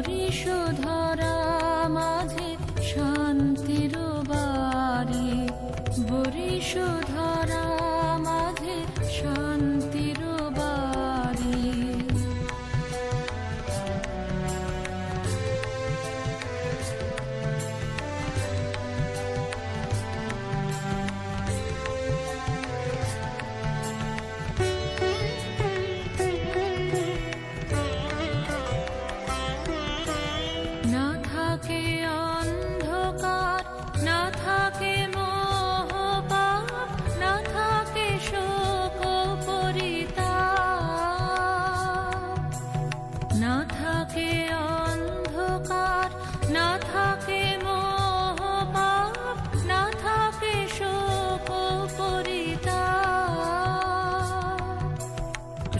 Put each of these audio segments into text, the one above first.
বরিশধরা মাঝে শান্তির বাড়ি, বরিশধরা মাঝে শান্তির বাড়ি। না থাকে অন্ধকার, না থাকে মোহপাপ, না থাকে শোক পরিতাপ। না থাকে অন্ধকার, না থাকে মোহপাপ, না থাকে শোক পরিতাপ।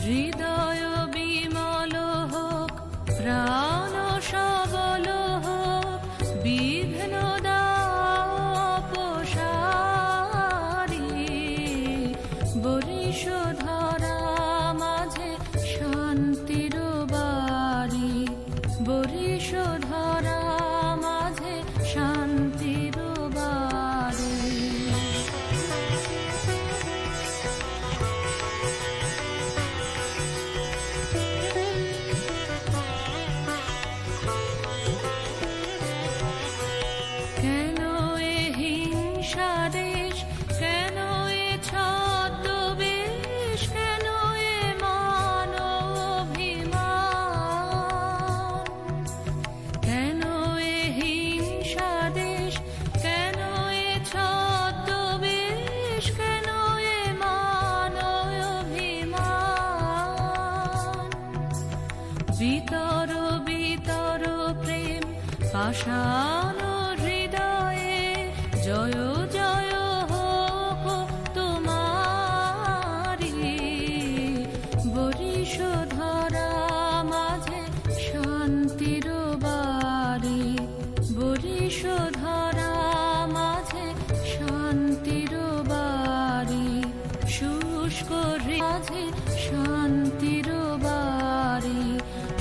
হৃদয় বিমল হোক, প্রাণ সবল হোক, বিঘ্ন অপসারী। বরিশধরা মাঝে শান্তির বাড়ি, বরিশধরা মাঝে শান্তির বাড়ি। কেন এ হিংসা দেশ, কেন এ ছদ্মবেশ, কেন এ মান অভিমান। কেন এ হিংসা দেশ, কেন এ ছদ্মবেশ, কেন এ মান অভিমান। বিতর বিতর প্রেম পাষাণ হৃদয়ে, জয় জয় হোক তোমারি। বরিশধরা মাঝে শান্তির বাড়ি, বরিশধরা মাঝে শান্তির বাড়ি। শুষ্ক মাঝে শান্তির বাড়ি,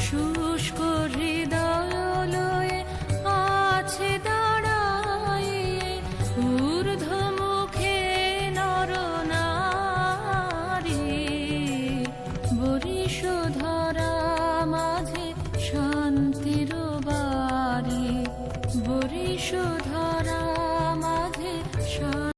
শুষ্ক হৃদয় লয়ে আছে দাঁড়াইয়ে, ঊর্ধ্বমুখে নর নারী। বরিশধরা মাঝে শান্তির বাড়ি, বরিশধরা